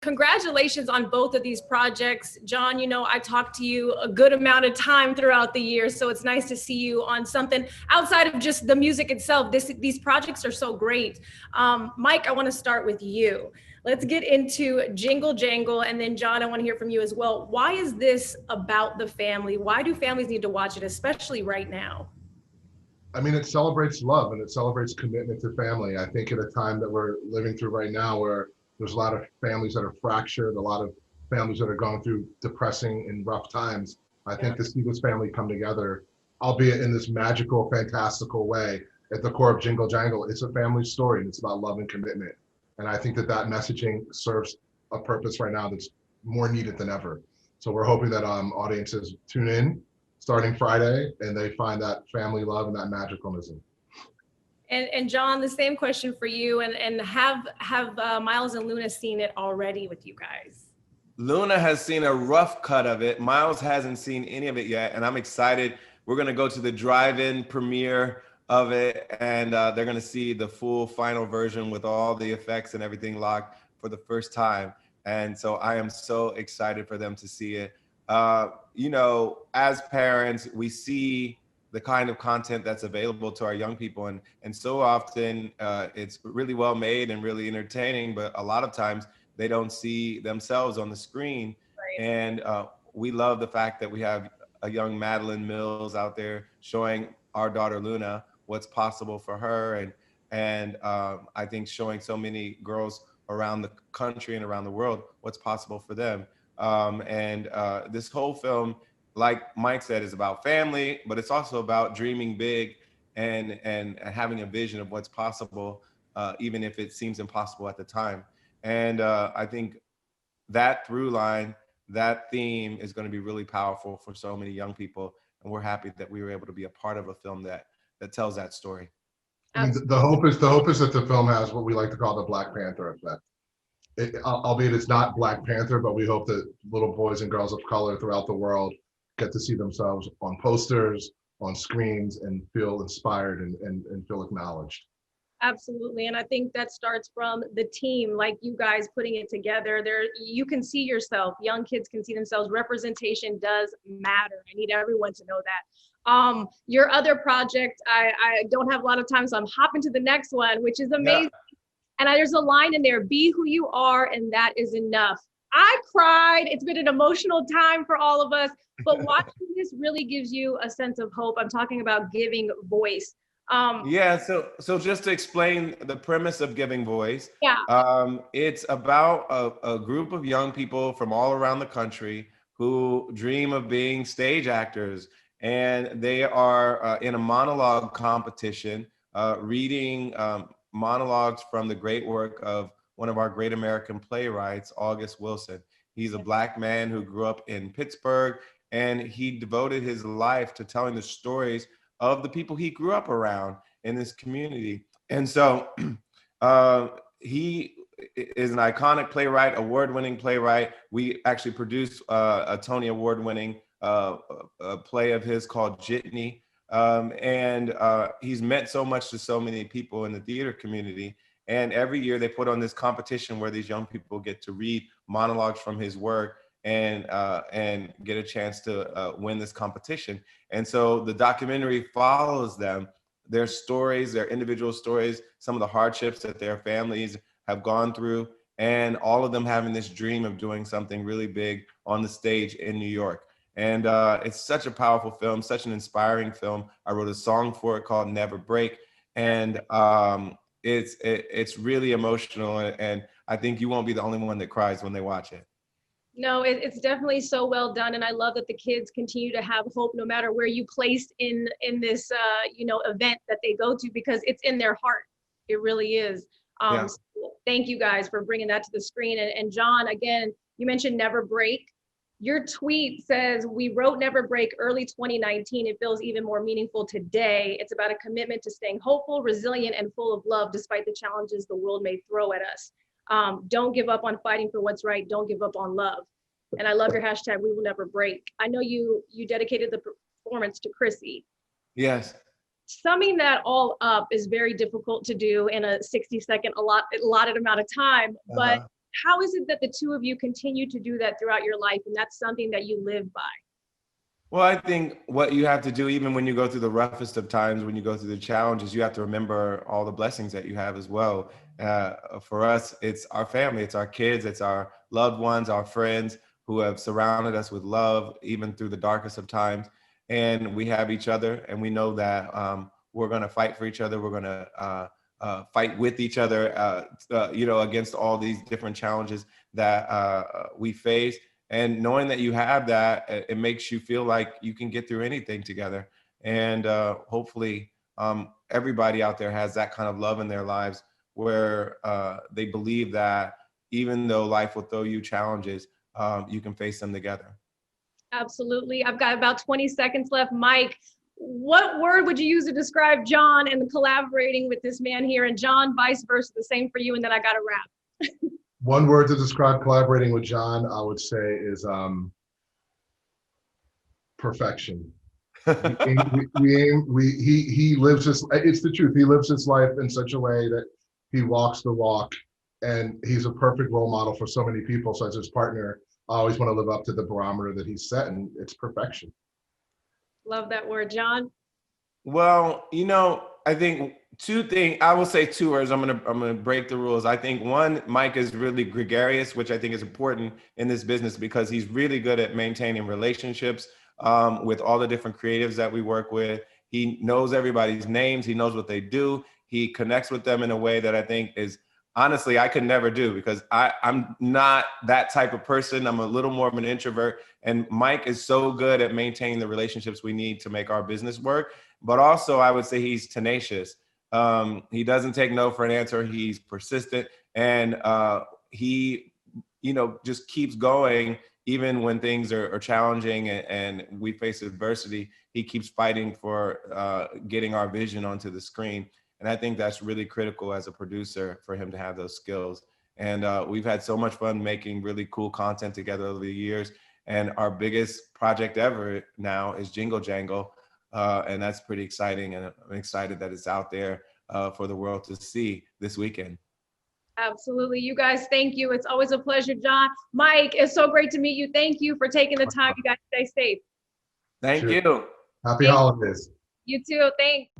congratulations on both of these projects. John, you know, I talked to you a good amount of time throughout the year, so it's nice to see you on something outside of just the music itself. These projects are so great. Mike, I want to start with you. Let's get into Jingle Jangle, and then John, I want to hear from you as well. Why is this about the family? Why do families need to watch it, especially right now? I mean, it celebrates love and it celebrates commitment to family. I think at a time that we're living through right now where there's a lot of families that are fractured, a lot of families that are going through depressing and rough times. I think to see this family come together, albeit in this magical, fantastical way, at the core of Jingle Jangle, it's a family story and it's about love and commitment. And I think that messaging serves a purpose right now that's more needed than ever. So we're hoping that audiences tune in starting Friday, and they find that family love and that magicalness. And John, the same question for you. And have Miles and Luna seen it already with you guys? Luna has seen a rough cut of it. Miles hasn't seen any of it yet, and I'm excited. We're gonna go to the drive-in premiere of it, and they're gonna see the full final version with all the effects and everything locked for the first time. And so I am so excited for them to see it. You know, as parents, we see the kind of content that's available to our young people, and so often it's really well made and really entertaining, but a lot of times they don't see themselves on the screen. Right. And we love the fact that we have a young Madeline Mills out there showing our daughter Luna what's possible for her, and I think showing so many girls around the country and around the world what's possible for them. This whole film, like Mike said, is about family, but it's also about dreaming big and having a vision of what's possible, even if it seems impossible at the time. And I think that through line, that theme is going to be really powerful for so many young people. And we're happy that we were able to be a part of a film that tells that story. I mean, the hope is that the film has what we like to call the Black Panther effect. Albeit it's not Black Panther, but we hope that little boys and girls of color throughout the world get to see themselves on posters, on screens, and feel inspired and feel acknowledged. Absolutely. And I think that starts from the team, like you guys putting it together. There, you can see yourself, young kids can see themselves. Representation does matter. I need everyone to know that. Your other project, I don't have a lot of time, so I'm hopping to the next one, which is amazing. Yeah. And there's a line in there, be who you are, and that is enough. I cried. It's been an emotional time for all of us, but watching this really gives you a sense of hope. I'm talking about giving voice. Yeah, so just to explain the premise of Giving Voice, it's about a group of young people from all around the country who dream of being stage actors, and they are in a monologue competition, reading monologues from the great work of one of our great American playwrights, August Wilson. He's a Black man who grew up in Pittsburgh, and he devoted his life to telling the stories of the people he grew up around in this community. And so he is an iconic playwright, award-winning playwright. We actually produced a Tony Award-winning play of his called Jitney. He's meant so much to so many people in the theater community. And every year they put on this competition where these young people get to read monologues from his work and get a chance to win this competition. And so the documentary follows them, their stories, their individual stories, some of the hardships that their families have gone through, and all of them having this dream of doing something really big on the stage in New York. And it's such a powerful film, such an inspiring film. I wrote a song for it called Never Break. And it's really emotional. And I think you won't be the only one that cries when they watch it. No, it's definitely so well done. And I love that the kids continue to have hope no matter where you place in this, event that they go to, because it's in their heart. It really is. So thank you guys for bringing that to the screen. And John, again, you mentioned Never Break. Your tweet says, we wrote Never Break early 2019. It feels even more meaningful today. It's about a commitment to staying hopeful, resilient, and full of love despite the challenges the world may throw at us. Don't give up on fighting for what's right. Don't give up on love. And I love your hashtag, we will never break. I know you dedicated the performance to Chrissy. Yes. Summing that all up is very difficult to do in a 60-second allotted amount of time. But how is it that the two of you continue to do that throughout your life, and that's something that you live by? Well, I think what you have to do, even when you go through the roughest of times, when you go through the challenges, you have to remember all the blessings that you have as well. For us, it's our family, it's our kids, it's our loved ones, our friends who have surrounded us with love, even through the darkest of times. And we have each other, and we know that we're going to fight for each other. We're going to fight with each other, against all these different challenges that we face. And knowing that you have that, it makes you feel like you can get through anything together. And hopefully everybody out there has that kind of love in their lives where they believe that even though life will throw you challenges, you can face them together. Absolutely. I've got about 20 seconds left. Mike, what word would you use to describe John and collaborating with this man here, and John, vice versa, the same for you, and then I got to wrap. One word to describe collaborating with John, I would say, is perfection. He lives his, it's the truth, he lives his life in such a way that he walks the walk, and he's a perfect role model for so many people. So as his partner, I always want to live up to the barometer that he's set, and it's perfection. Love that word. John? Well, I think I will say two words. I'm gonna break the rules. I think one, Mike is really gregarious, which I think is important in this business because he's really good at maintaining relationships with all the different creatives that we work with. He knows everybody's names. He knows what they do. He connects with them in a way that I think is, honestly, I could never do because I'm not that type of person. I'm a little more of an introvert. And Mike is so good at maintaining the relationships we need to make our business work. But also, I would say he's tenacious. He doesn't take no for an answer. He's persistent. And he, just keeps going even when things are challenging and we face adversity. He keeps fighting for getting our vision onto the screen. And I think that's really critical as a producer for him to have those skills. And we've had so much fun making really cool content together over the years. And our biggest project ever now is Jingle Jangle. And that's pretty exciting. And I'm excited that it's out there for the world to see this weekend. Absolutely. You guys, thank you. It's always a pleasure, John. Mike, it's so great to meet you. Thank you for taking the time. You guys stay safe. Thank you. Happy holidays. You too. Thanks.